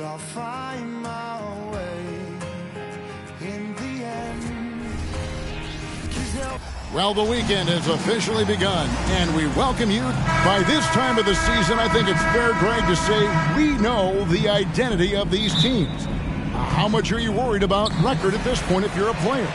but I'll find my way in the end. Well, the weekend has officially begun, and we welcome you. By this time of the season, I think it's fair, Greg, to say we know the identity of these teams. How much are you worried about record at this point if you're a player?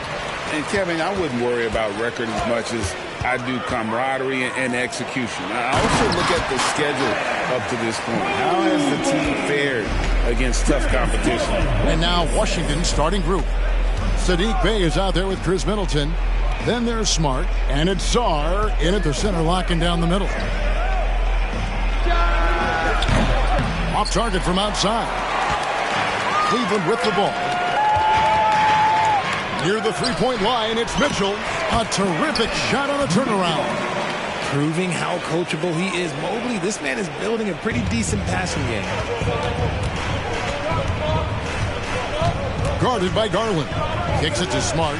And, Kevin, I wouldn't worry about record as much as I do camaraderie and execution. I also look at the schedule up to this point. How has the team fared against tough competition? And now Washington's starting group. Saddiq Bey is out there with Chris Middleton. Then there's Smart, and it's Sarr in at the center, locking down the middle. Off target from outside. Cleveland with the ball. Near the three-point line, it's Mitchell. A terrific shot on a turnaround. Proving how coachable he is. Mobley, this man is building a pretty decent passing game. Guarded by Garland. Kicks it to Smart.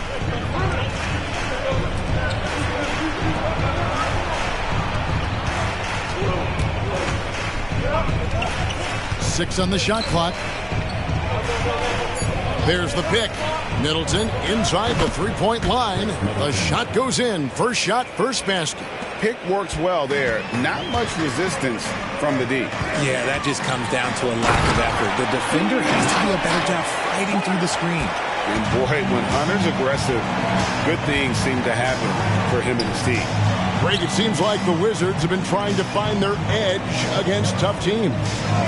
Six on the shot clock. There's the pick. Middleton inside the three-point line. The shot goes in. First shot, first basket. Pick works well there. Not much resistance from the D. Yeah, that just comes down to a lack of effort. The defender has to do a better job fighting through the screen. And boy, when Hunter's aggressive, good things seem to happen for him and his team. Greg, it seems like the Wizards have been trying to find their edge against tough teams.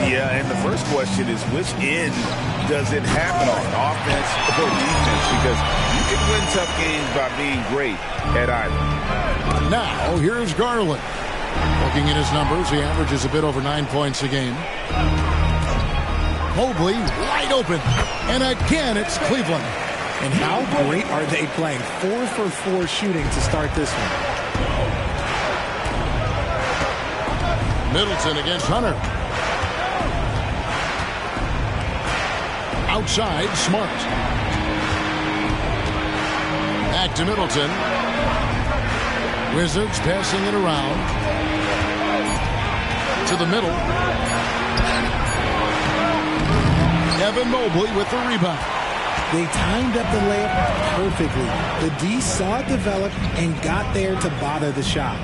Yeah, and the first question is, which end does it happen on, offense or defense? Because you can win tough games by being great at either. Now, here's Garland. Looking at his numbers, he averages a bit over 9 points a game. Mobley wide open. And again, it's Cleveland. And how great are they playing? 4 for 4 shooting to start this one. Middleton against Hunter. Outside, Smart. Back to Middleton. Wizards passing it around. To the middle. Evan Mobley with the rebound. They timed up the layup perfectly. The D saw it develop and got there to bother the shot.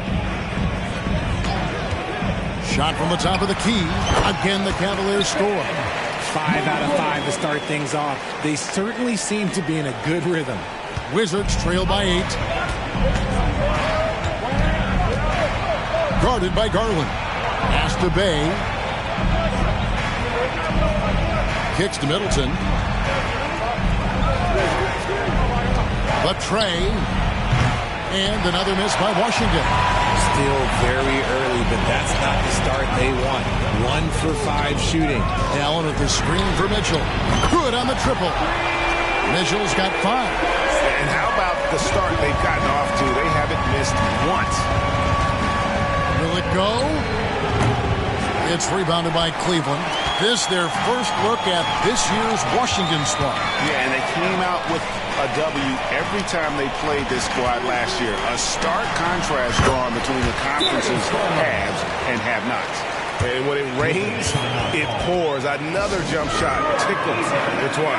Shot from the top of the key. Again, the Cavaliers score. 5 out of 5 to start things off. They certainly seem to be in a good rhythm. Wizards trail by 8. Guarded by Garland. Pass to Bey. Kicks to Middleton. The tray. And another miss by Washington. Still very early, but that's not the start they want. 1 for 5 shooting. Allen with the screen for Mitchell. Good on the triple. Mitchell's got 5. And how about the start they've gotten off to? They haven't missed once. Will it go? It's rebounded by Cleveland. This their first look at this year's Washington squad. Yeah, and they came out with a W every time they played this squad last year. A stark contrast drawn between the conference's haves and have-nots. And when it rains, it pours. Another jump shot tickles the twine.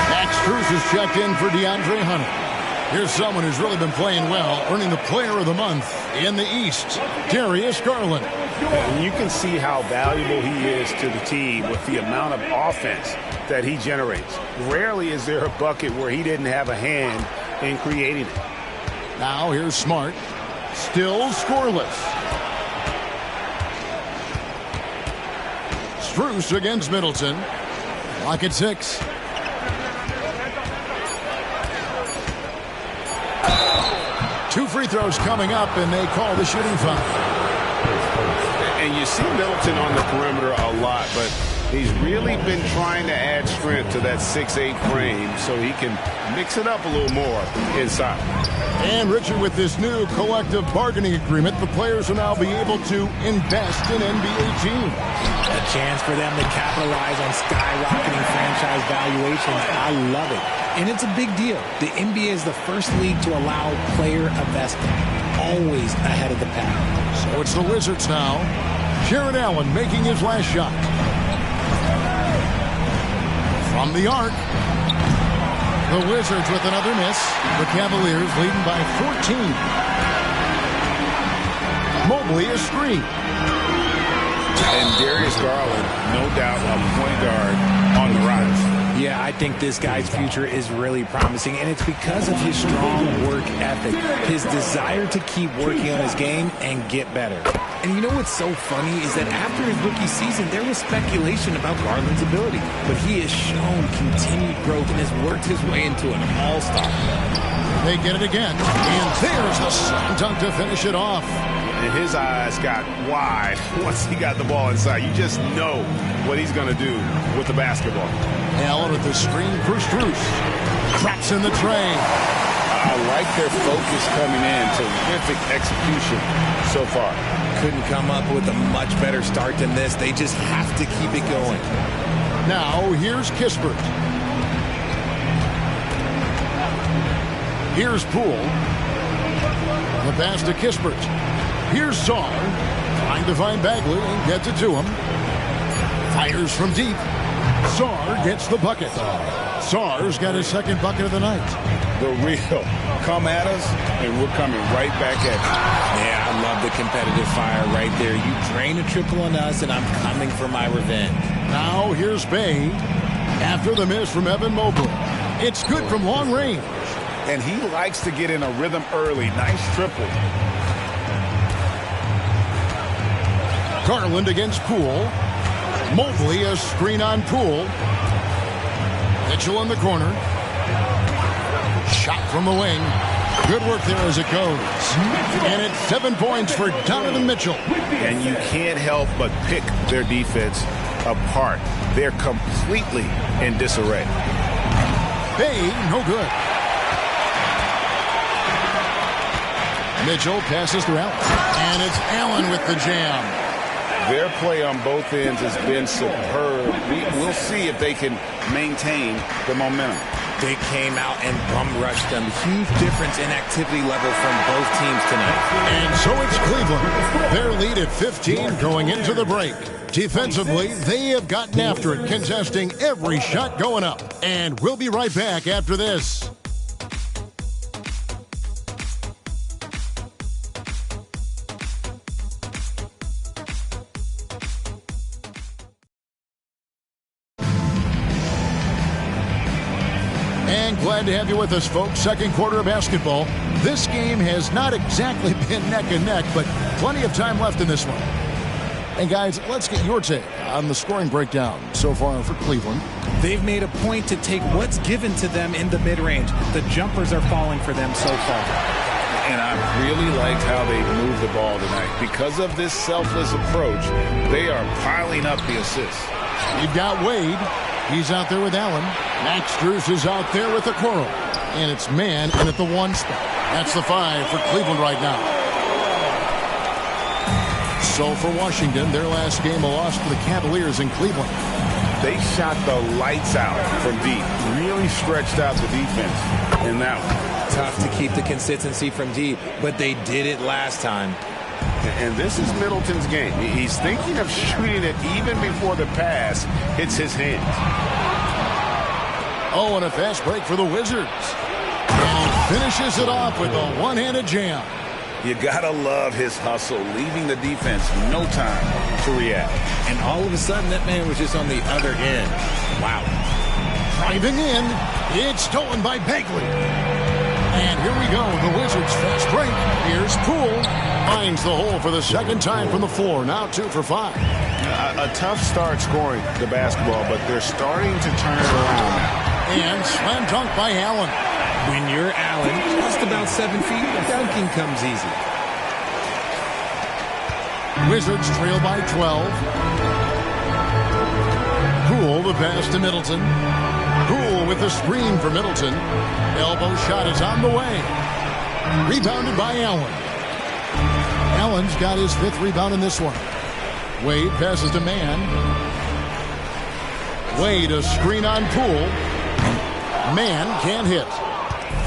Max Strus is checked in for DeAndre Hunter. Here's someone who's really been playing well, earning the Player of the Month in the East, Darius Garland. And you can see how valuable he is to the team with the amount of offense that he generates. Rarely is there a bucket where he didn't have a hand in creating it. Now here's Smart. Still scoreless. Strus against Middleton. Lock at 6. Two free throws coming up, and they call the shooting foul. And you see Middleton on the perimeter a lot, but he's really been trying to add strength to that 6'8" frame so he can mix it up a little more inside. And Richard, with this new collective bargaining agreement, the players will now be able to invest in NBA teams. A chance for them to capitalize on skyrocketing franchise valuations. I love it. And it's a big deal. The NBA is the first league to allow player investment. Always ahead of the pack. So it's the Wizards now. Jared Allen making his last shot. From the arc. The Wizards with another miss. The Cavaliers leading by 14. Mobley a screen. And Darius Garland, no doubt, a point guard on the rise. Yeah, I think this guy's future is really promising, and it's because of his strong work ethic, his desire to keep working on his game and get better. And you know what's so funny is that after his rookie season, there was speculation about Garland's ability, but he has shown continued growth and has worked his way into an all-star. They get it again, and there's the slam dunk to finish it off. And his eyes got wide once he got the ball inside. You just know what he's going to do with the basketball. Allen with the screen for Strus. Cracks in the tray. I like their focus coming in. Terrific execution so far. Couldn't come up with a much better start than this. They just have to keep it going. Now, here's Kispert. Here's Poole. The pass to Kispert. Here's Sarr. Trying to find Bagley and gets it to him. Fires from deep. Sarr gets the bucket. Sarr's got his second bucket of the night. The real come at us, and we're coming right back at you. Yeah, I love the competitive fire right there. You drain a triple on us, and I'm coming for my revenge. Now here's Bay. After the miss from Evan Mobley. It's good from long range. And he likes to get in a rhythm early. Nice triple. Garland against Poole. Mobley a screen on Poole. Mitchell in the corner. Shot from the wing. Good work there as it goes. And it's 7 points for Donovan Mitchell. And you can't help but pick their defense apart. They're completely in disarray. Bay, no good. Mitchell passes to Allen. And it's Allen with the jam. Their play on both ends has been superb. We'll see if they can maintain the momentum. They came out and bum rushed them. Huge difference in activity level from both teams tonight. And so it's Cleveland. Their lead at 15 going into the break. Defensively, they have gotten after it, contesting every shot going up. And we'll be right back after this. Glad to have you with us, folks. Second quarter of basketball. This game has not exactly been neck and neck, but plenty of time left in this one. And guys, let's get your take on the scoring breakdown so far for Cleveland. They've made a point to take what's given to them in the mid-range. The jumpers are falling for them so far. And I really liked how they moved the ball tonight. Because of this selfless approach, they are piling up the assists. You've got Wade. He's out there with Allen. Max Strus is out there with the Coral. And it's man in at the 1 spot. That's the 5 for Cleveland right now. So for Washington, their last game a loss to the Cavaliers in Cleveland. They shot the lights out from deep. Really stretched out the defense in that one. Tough to keep the consistency from deep, but they did it last time. And this is Middleton's game. He's thinking of shooting it even before the pass hits his hands. Oh, and a fast break for the Wizards. And he finishes it off with a one-handed jam. You gotta love his hustle, leaving the defense no time to react. And all of a sudden, that man was just on the other end. Wow. Driving in, it's stolen by Bagley. And here we go, the Wizards fast break. Here's Poole. Finds the hole for the second time from the floor. Now 2 for 5. A tough start scoring the basketball, but they're starting to turn it around now. And slam dunk by Allen. When you're Allen, just about 7 feet, dunking comes easy. Wizards trail by 12. Poole, the pass to Middleton. Poole with the screen for Middleton. Elbow shot is on the way. Rebounded by Allen. Allen's got his 5th rebound in this one. Wade passes to Mann. Wade a screen on Poole. Mann can't hit.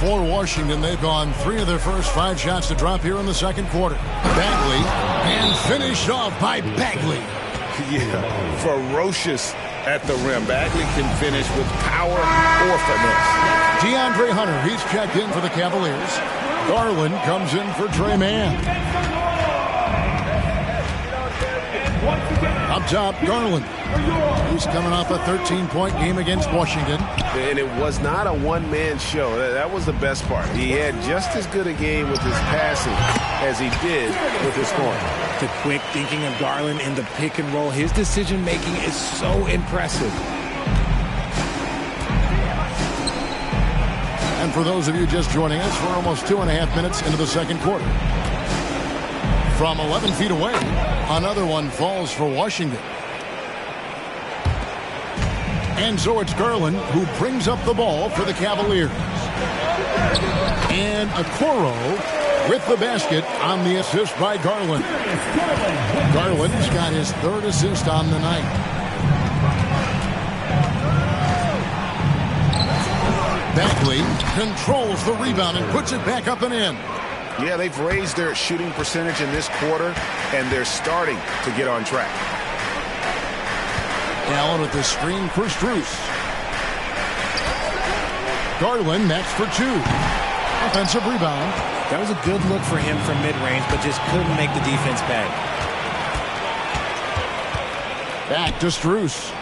For Washington, they've gone 3 of their first 5 shots to drop here in the second quarter. Bagley, and finished off by Bagley. Yeah, ferocious at the rim. Bagley can finish with power or finesse. DeAndre Hunter, he's checked in for the Cavaliers. Garland comes in for Tre Mann. Up top, Garland. He's coming off a 13-point game against Washington. And it was not a one-man show. That was the best part. He had just as good a game with his passing as he did with his scoring. The quick thinking of Garland in the pick and roll. His decision-making is so impressive. And for those of you just joining us, we're almost 2.5 minutes into the second quarter. From 11 feet away, another one falls for Washington. And so it's Garland who brings up the ball for the Cavaliers. And Okoro with the basket on the assist by Garland. Garland's got his third assist on the night. Bagley controls the rebound and puts it back up and in. Yeah, they've raised their shooting percentage in this quarter, and they're starting to get on track. Allen with the screen for Strus. Garland next for two. Offensive rebound. That was a good look for him from mid-range, but just couldn't make the defense pay. Back to Strus.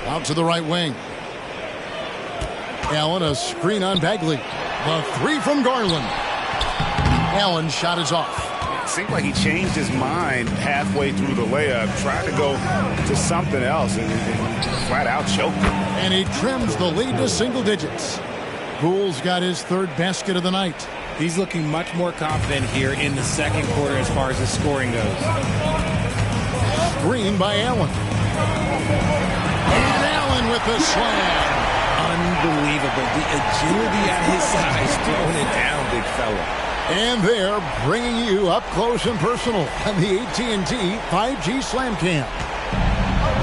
Out to the right wing. Allen, a screen on Bagley. The three from Garland. Allen's shot is off. It seemed like he changed his mind halfway through the layup, tried to go to something else, and flat out choked him. And he trims the lead to single digits. Poole's got his third basket of the night. He's looking much more confident here in the second quarter as far as the scoring goes. Screen by Allen. And Allen with the slam. Unbelievable. The agility at his size, throwing it down, big fella. And they're bringing you up close and personal on the AT&T 5G Slam Cam.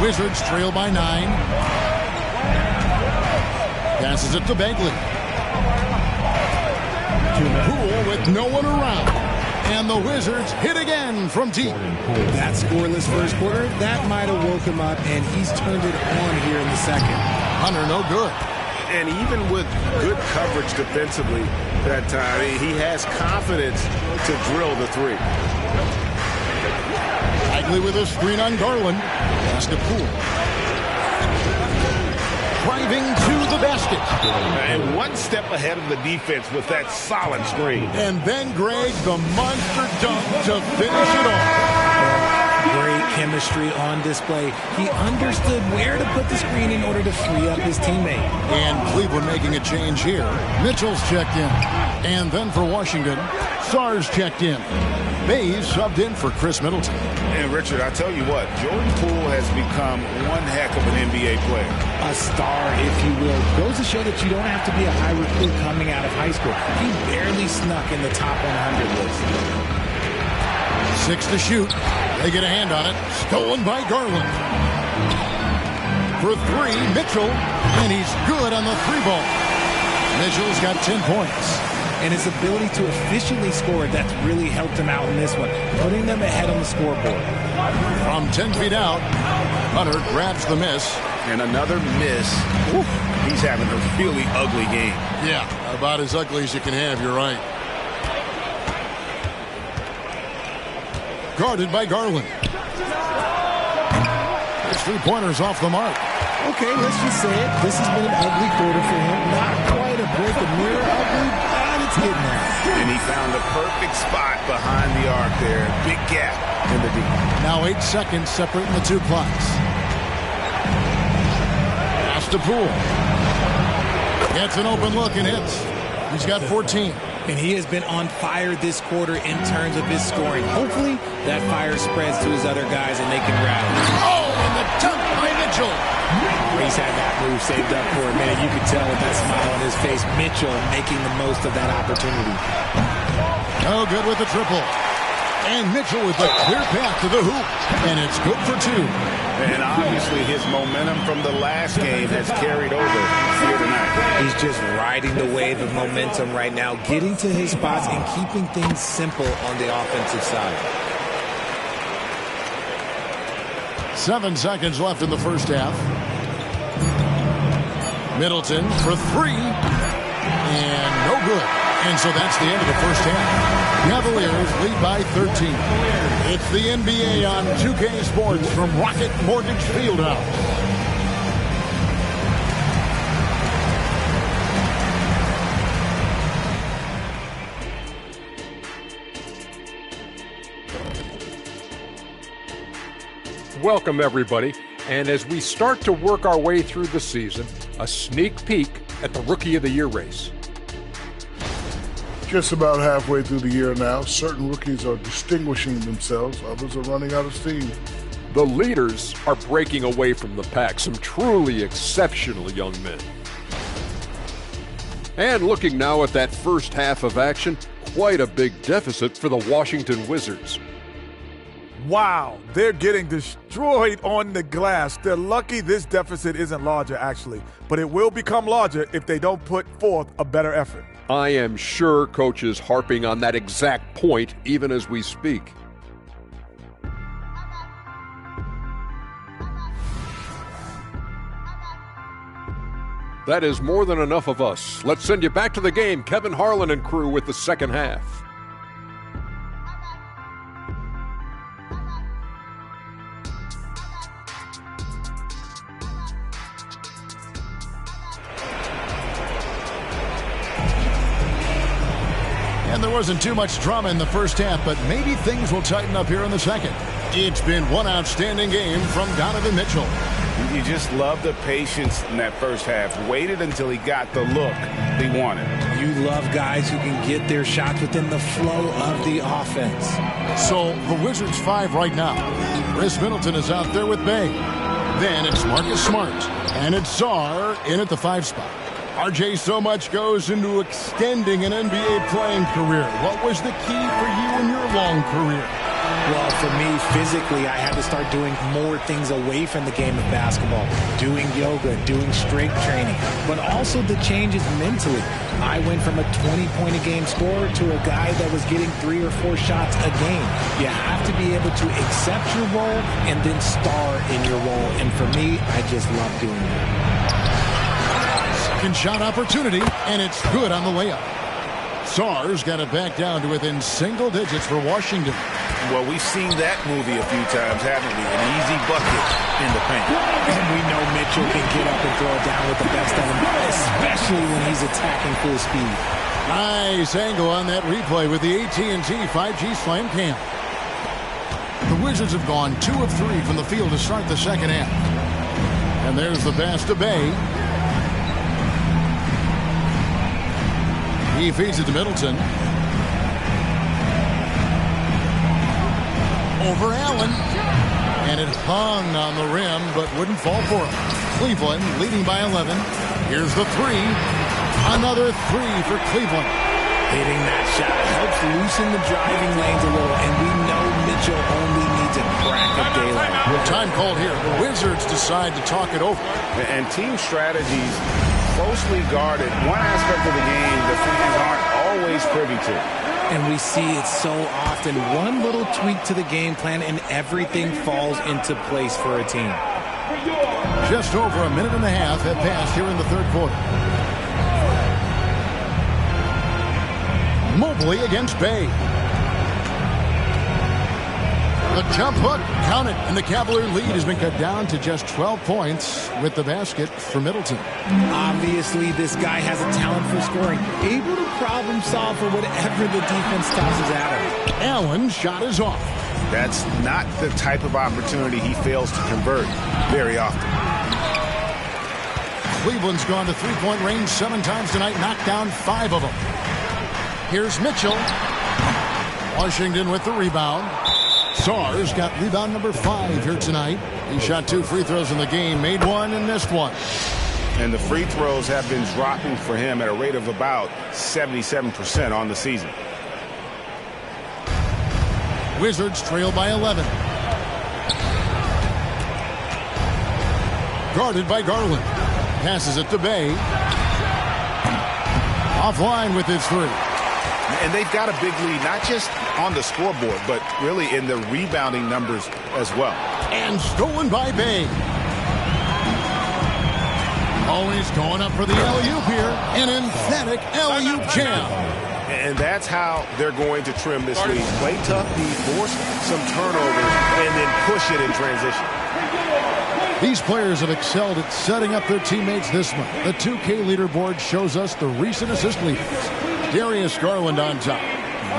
Wizards trail by 9. Passes it to Bagley. Poole with no one around. And the Wizards hit again from deep. That scoreless first quarter, that might have woke him up, and he's turned it on here in the second. Hunter, no good. And even with good coverage defensively that time, he has confidence to drill the three. Bagley with a screen on Garland. Pass to Poole. Driving to the basket. And one step ahead of the defense with that solid screen. And then Greg, the monster dunk to finish it off. Great chemistry on display. He understood where to put the screen in order to free up his teammate. And Cleveland making a change here. Mitchell's checked in. And then for Washington, Sarge checked in. Bays subbed in for Chris Middleton. And Richard, I tell you what, Jordan Poole has become one heck of an NBA player. A star, if you will. Goes to show that you don't have to be a high recruit coming out of high school. He barely snuck in the top 100 list. 6 to shoot. They get a hand on it. Stolen by Garland. For 3, Mitchell. And he's good on the 3-ball. Mitchell's got 10 points. And his ability to efficiently score, that's really helped him out in this one, putting them ahead on the scoreboard. From 10 feet out, Hunter grabs the miss. And another miss. Woo. He's having a really ugly game. Yeah, about as ugly as you can have, you're right. Guarded by Garland. His 3-pointer's off the mark. Okay, let's just say it. This has been an ugly quarter for him. Not quite a break of mirror ugly, but it's getting there. And he found the perfect spot behind the arc there. Big gap in the deep. Now 8 seconds separating the 2 clocks. Pass to Poole. Gets an open look and hits. He's got 14. And he has been on fire this quarter in terms of his scoring. Hopefully, that fire spreads to his other guys and they can rally. Oh, and the dunk by Mitchell. He's had that move saved up for a minute. You could tell with that smile on his face. Mitchell making the most of that opportunity. No good with the triple. And Mitchell with a clear path to the hoop. And it's good for 2. And obviously his momentum from the last game has carried over here tonight. He's just riding the wave of momentum right now, getting to his spots and keeping things simple on the offensive side. 7 seconds left in the first half. Middleton for three. And no good. And so that's the end of the first half. Cavaliers lead by 13. It's the NBA on 2K Sports from Rocket Mortgage Fieldhouse. Welcome, everybody. And as we start to work our way through the season, a sneak peek at the Rookie of the Year race. Just about halfway through the year now, certain rookies are distinguishing themselves. Others are running out of steam. The leaders are breaking away from the pack, some truly exceptional young men. And looking now at that first half of action, quite a big deficit for the Washington Wizards. Wow, they're getting destroyed on the glass. They're lucky this deficit isn't larger, actually. But it will become larger if they don't put forth a better effort. I am sure Coach is harping on that exact point even as we speak. That is more than enough of us. Let's send you back to the game. Kevin Harlan and crew with the second half. And there wasn't too much drama in the first half, but maybe things will tighten up here in the second. It's been one outstanding game from Donovan Mitchell. You just love the patience in that first half. Waited until he got the look he wanted. You love guys who can get their shots within the flow of the offense. So the Wizards 5 right now. Chris Middleton is out there with Bay. Then it's Marcus Smart. And it's Czar in at the 5 spot. RJ, so much goes into extending an NBA playing career. What was the key for you in your long career? Well, for me, physically, I had to start doing more things away from the game of basketball, doing yoga, doing strength training, but also the changes mentally. I went from a 20-point-a-game scorer to a guy that was getting 3 or 4 shots a game. You have to be able to accept your role and then star in your role. And for me, I just love doing that. Second shot opportunity, and it's good on the layup. Czar's got it back down to within single digits for Washington. Well, we've seen that movie a few times, haven't we? An easy bucket in the paint. And we know Mitchell can get up and throw it down with the best of them, especially when he's attacking full speed. Nice angle on that replay with the AT&T 5G Slam Cam. The Wizards have gone 2 of 3 from the field to start the second half. And there's the pass to Bay. He feeds it to Middleton. Over Allen. And it hung on the rim, but wouldn't fall for him. Cleveland leading by 11. Here's the 3. Another 3 for Cleveland. Hitting that shot helps loosen the driving lanes a little, and we know Mitchell only needs a crack of daylight. With time called here, the Wizards decide to talk it over. And team strategies closely guarded. One aspect of the game the fans aren't always privy to. And we see it so often. One little tweak to the game plan and everything falls into place for a team. Just over a minute and a half have passed here in the third quarter. Mobley against Bay. The jump hook, count it, and the Cavalier lead has been cut down to just 12 points with the basket for Middleton. Obviously, this guy has a talent for scoring, able to problem solve for whatever the defense tosses at him. Allen's shot is off. That's not the type of opportunity he fails to convert very often. Cleveland's gone to three-point range 7 times tonight, knocked down 5 of them. Here's Mitchell. Washington with the rebound. Czar's got rebound number 5 here tonight. He shot 2 free throws in the game, made 1 and missed 1. And the free throws have been dropping for him at a rate of about 77% on the season. Wizards trail by 11. Guarded by Garland. Passes it to Bay. Offline with his 3. And they've got a big lead, not just on the scoreboard, but really in the rebounding numbers as well. And stolen by Bay. Always going up for the alley-oop here. An emphatic alley-oop jam. And that's how they're going to trim this lead. Play tough D, force some turnovers, and then push it in transition. These players have excelled at setting up their teammates this month. The 2K leaderboard shows us the recent assist leaders. Darius Garland on top.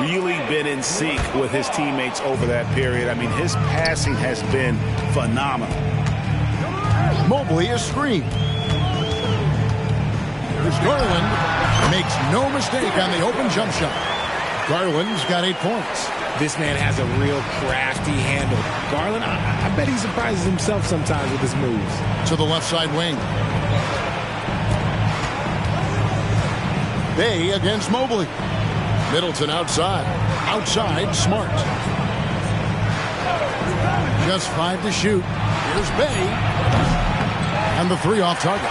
Really been in sync with his teammates over that period. I mean, his passing has been phenomenal. Mobley is screened. There's Garland. Makes no mistake on the open jump shot. Garland's got 8 points. This man has a real crafty handle. Garland, I bet he surprises himself sometimes with his moves. To the left side wing. Bay against Mobley. Middleton outside. Outside, Smart. Just 5 to shoot. Here's Bay. And the 3 off target.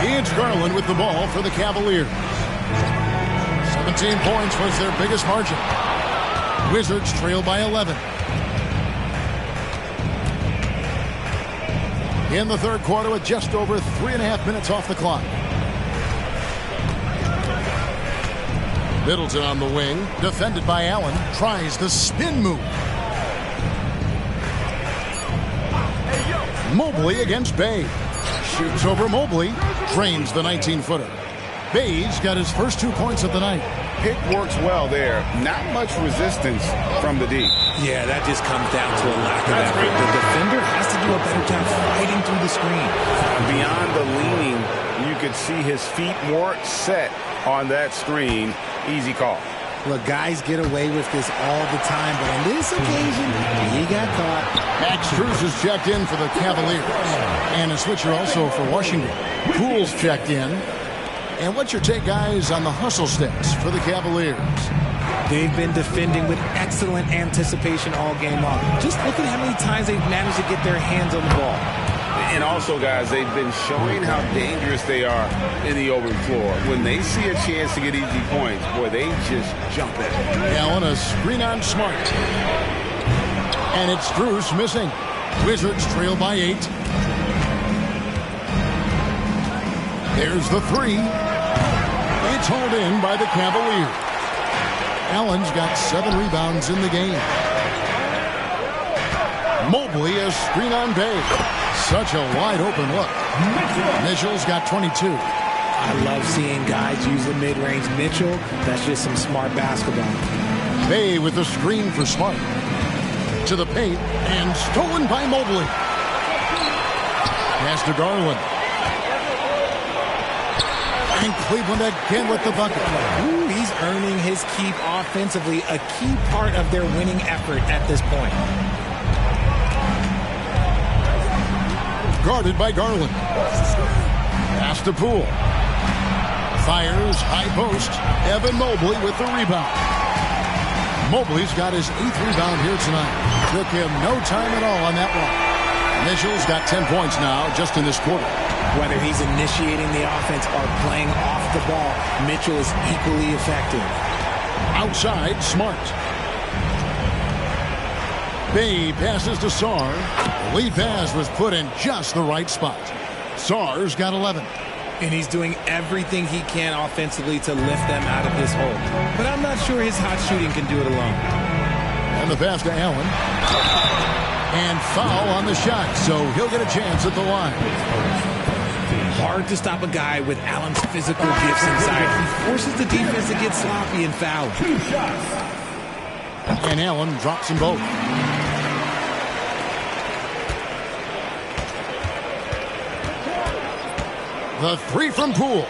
It's Garland with the ball for the Cavaliers. 17 points was their biggest margin. Wizards trail by 11. In the third quarter with just over 3.5 minutes off the clock. Middleton on the wing, defended by Allen, tries the spin move. Mobley against Bay. Shoots over Mobley, drains the 19-footer. Bay's got his first 2 points of the night. Pick works well there. Not much resistance from the D. Yeah, that just comes down to a lack of effort. The defender has to do a better job fighting through the screen. Beyond the leaning, you could see his feet weren't set on that screen. Easy call. Look, guys get away with this all the time, but on this occasion, he got caught. Max Strus is checked in for the Cavaliers. And a switcher also for Washington. Poole's checked in. And what's your take, guys, on the hustle steps for the Cavaliers? They've been defending with excellent anticipation all game long. Just look at how many times they've managed to get their hands on the ball. And also, guys, they've been showing how dangerous they are in the open floor. When they see a chance to get easy points, boy, they just jump at it. Allen, a screen on Smart. And it's Strus missing. Wizards trail by 8. There's the 3. It's hauled in by the Cavaliers. Allen's got 7 rebounds in the game. Mobley a screen on Bay. Such a wide open look. Mitchell's got 22. I love seeing guys use the mid-range. Mitchell, that's just some smart basketball. Bay with the screen for Smart. To the paint and stolen by Mobley. Pass to Garland. And Cleveland again with the bucket. Ooh, he's earning his keep offensively, a key part of their winning effort at this point. Guarded by Garland. Pass to Poole. Fires, high post. Evan Mobley with the rebound. Mobley's got his 8th rebound here tonight. Took him no time at all on that one. Mitchell's got 10 points now just in this quarter. Whether he's initiating the offense or playing off the ball, Mitchell is equally effective. Outside, Smart. Bay passes to Sarr. The lead pass was put in just the right spot. Sarr's got 11. And he's doing everything he can offensively to lift them out of this hole. But I'm not sure his hot shooting can do it alone. And the pass to Allen. And foul on the shot, so he'll get a chance at the line. Hard to stop a guy with Allen's physical gifts inside. He forces the defense to get sloppy and foul. And Allen drops them both. The 3 from Poole.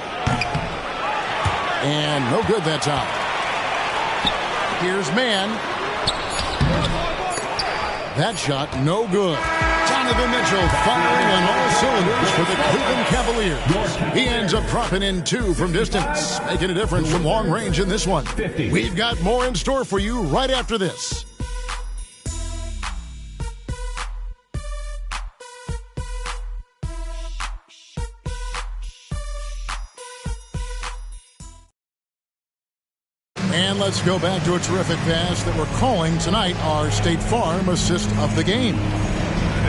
And no good that time. Here's Mann. That shot, no good. Donovan Mitchell firing on all cylinders for the Cleveland Cavaliers. He ends up dropping in 2 from distance, making a difference from long range in this one. We've got more in store for you right after this. And let's go back to a terrific pass that we're calling tonight our State Farm assist of the game.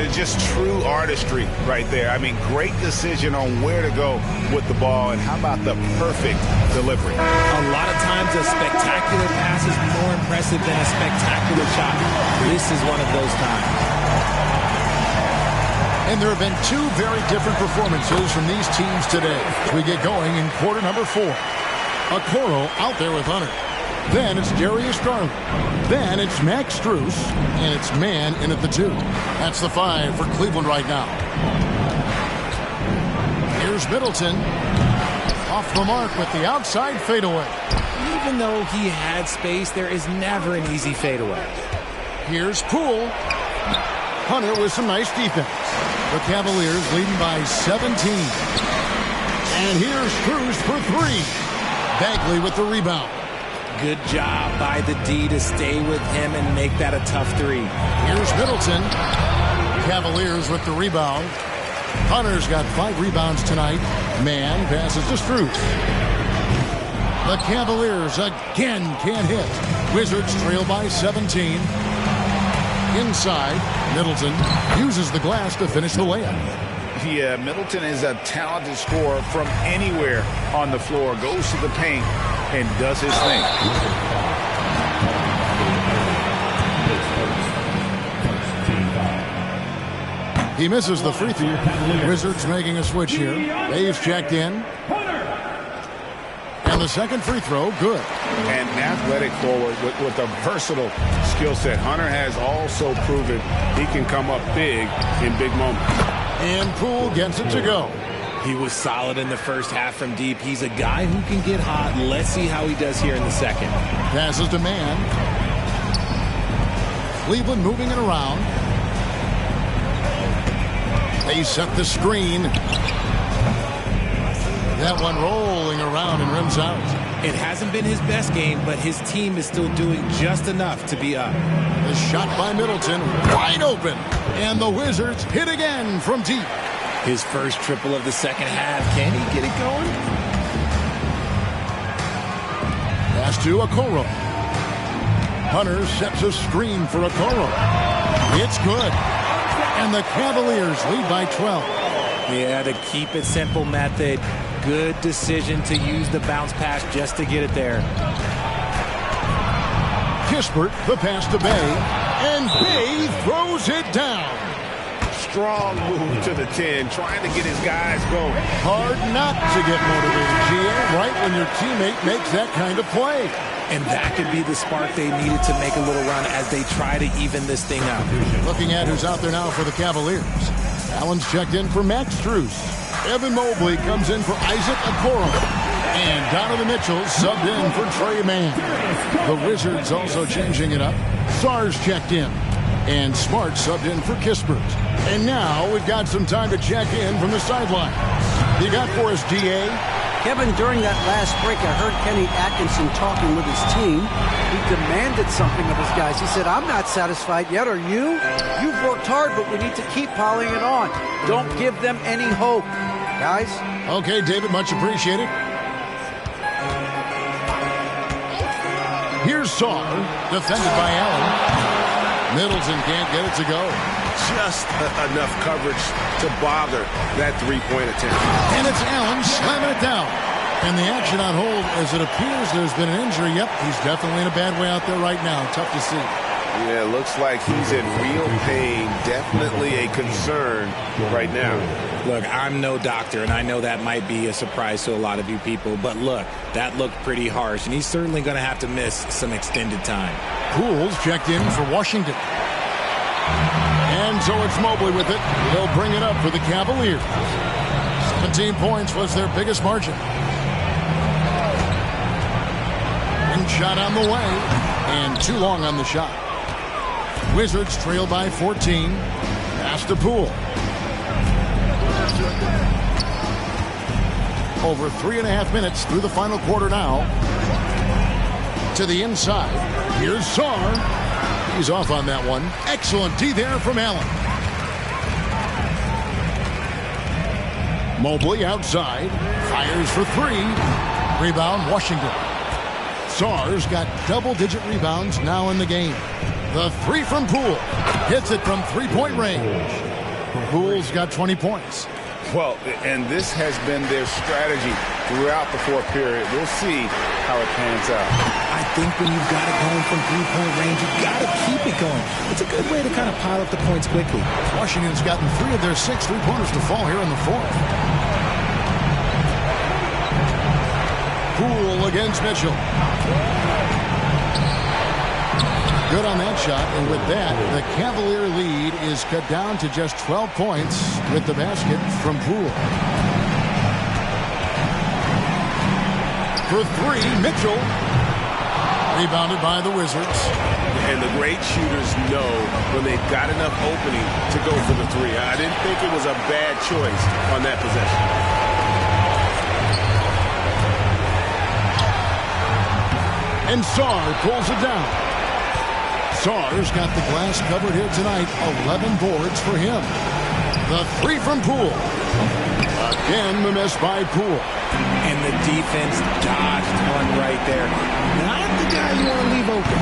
It's just true artistry right there. I mean, great decision on where to go with the ball, and how about the perfect delivery? A lot of times a spectacular pass is more impressive than a spectacular shot. This is one of those times. And there have been two very different performances from these teams today as we get going in quarter number 4. Okoro out there with Hunter. Then it's Darius Garland. Then it's Max Strus, and it's man in at the 2. That's the 5 for Cleveland right now. Here's Middleton. Off the mark with the outside fadeaway. Even though he had space, there is never an easy fadeaway. Here's Poole. Hunter with some nice defense. The Cavaliers leading by 17. And here's Strus for 3. Bagley with the rebound. Good job by the D to stay with him and make that a tough 3. Here's Middleton. Cavaliers with the rebound. Hunter's got 5 rebounds tonight. Man passes to Strus. The Cavaliers again can't hit. Wizards trail by 17. Inside, Middleton uses the glass to finish the layup. Yeah, Middleton is a talented scorer from anywhere on the floor. Goes to the paint and does his thing. He misses the free throw. Wizards making a switch here. Dave's checked in. And the second free throw, good. An athletic forward with a versatile skill set. Hunter has also proven he can come up big in big moments. And Poole gets it to go. He was solid in the first half from deep. He's a guy who can get hot. Let's see how he does here in the second. Passes to man. Cleveland moving it around. They set the screen. That one rolling around and rims out. It hasn't been his best game, but his team is still doing just enough to be up. The shot by Middleton, wide open. And the Wizards hit again from deep. His first triple of the second half. Can he get it going? Pass to Okoro. Hunter sets a screen for Okoro. It's good. And the Cavaliers lead by 12. Yeah, the keep it simple method. Good decision to use the bounce pass just to get it there. Kispert, the pass to Bay. And Bay throws it down. Strong move to the 10, trying to get his guys going. Hard not to get motivated, GA, right when your teammate makes that kind of play. And that could be the spark they needed to make a little run as they try to even this thing up. Looking at who's out there now for the Cavaliers. Allen's checked in for Max Strus. Evan Mobley comes in for Isaac Okoro. And Donovan Mitchell subbed in for Trey Mann. The Wizards also changing it up. Sarge checked in. And Smart subbed in for Kispert. And now we've got some time to check in from the sideline. You got for us, DA? Kevin, during that last break, I heard Kenny Atkinson talking with his team. He demanded something of his guys. He said, I'm not satisfied yet, are you? You've worked hard, but we need to keep piling it on. Don't give them any hope, guys. Okay, David, much appreciated. Here's Saar, defended by Allen. Middleton can't get it to go. Just enough coverage to bother that three-point attempt. And it's Allen slamming it down. And the action on hold as it appears there's been an injury. Yep, he's definitely in a bad way out there right now. Tough to see. Yeah, looks like he's in real pain. Definitely a concern right now. Look, I'm no doctor, and I know that might be a surprise to a lot of you people. But look, that looked pretty harsh, and he's certainly going to have to miss some extended time. Poole's checked in for Washington. And so it's Mobley with it. They'll bring it up for the Cavaliers. 17 points was their biggest margin. One shot on the way, and too long on the shot. Wizards trail by 14. Pass to Poole. Over 3.5 minutes through the final quarter now. To the inside. Here's Saar. He's off on that one. Excellent D there from Allen. Mobley outside. Fires for 3. Rebound Washington. Sarr's got double-digit rebounds now in the game. The three from Poole. Hits it from three-point range. Poole's got 20 points. Well, and this has been their strategy throughout the fourth period. We'll see how it pans out. I think when you've got it going from three-point range, you've got to keep it going. It's a good way to kind of pile up the points quickly. Washington's gotten 3 of their 6 three-pointers to fall here in the fourth. Poole against Mitchell. Good on that shot, and with that, the Cavalier lead is cut down to just 12 points with the basket from Poole. For 3, Mitchell. Rebounded by the Wizards. And the great shooters know when they've got enough opening to go for the 3. I didn't think it was a bad choice on that possession. And Sarr pulls it down. Sarr's got the glass covered here tonight. 11 boards for him. The 3 from Poole. Again, the miss by Poole. And the defense dodged one right there. Not the guy you want to leave open.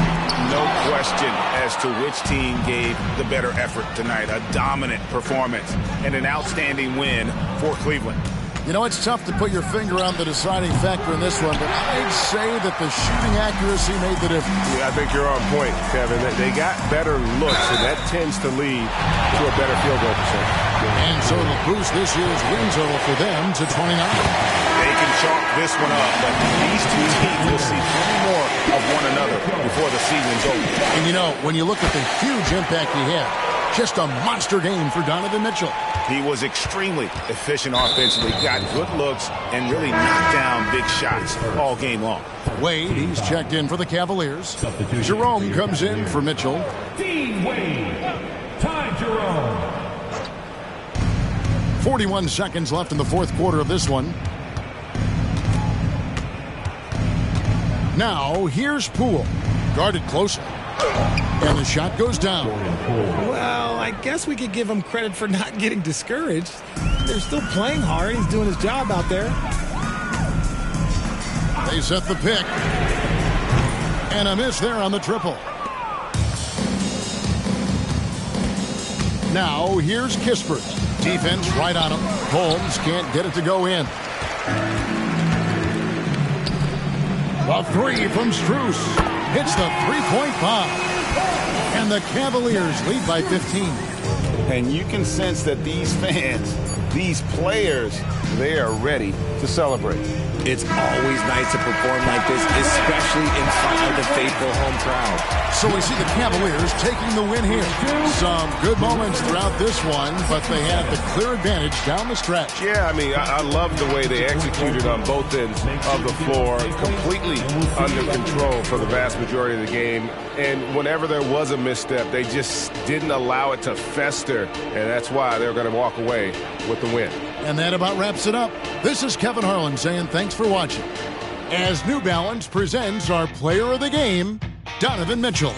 No question as to which team gave the better effort tonight. A dominant performance and an outstanding win for Cleveland. You know, it's tough to put your finger on the deciding factor in this one, but I'd say that the shooting accuracy made the difference. Yeah, I think you're on point, Kevin. They got better looks, and that tends to lead to a better field goal percentage. And so it'll boost this year's win total for them to 29. They can chalk this one up, but these two teams will see plenty more of one another before the season's over. And you know, when you look at the huge impact he had, just a monster game for Donovan Mitchell. He was extremely efficient offensively, got good looks, and really knocked down big shots all game long. Wade, he's checked in for the Cavaliers. Jerome comes in for Mitchell. Dean Wade. Ty Jerome. 41 seconds left in the fourth quarter of this one. Now, here's Poole. Guarded closely. And the shot goes down. Well, I guess we could give him credit for not getting discouraged. They're still playing hard. He's doing his job out there. They set the pick. And a miss there on the triple. Now, here's Kispert. Defense right on him. Holmes can't get it to go in. The 3 from Strus. Hits the three-point bomb. And the Cavaliers lead by 15. And you can sense that these fans, these players, they are ready to celebrate. It's always nice to perform like this, especially in front of the faithful home crowd. So we see the Cavaliers taking the win here. Some good moments throughout this one, but they had the clear advantage down the stretch. Yeah, I mean, I love the way they executed on both ends of the floor, completely under control for the vast majority of the game. And whenever there was a misstep, they just didn't allow it to fester, and that's why they're going to walk away with the win. And that about wraps it up. This is Kevin Harlan saying thanks for watching. As New Balance presents our player of the game, Donovan Mitchell.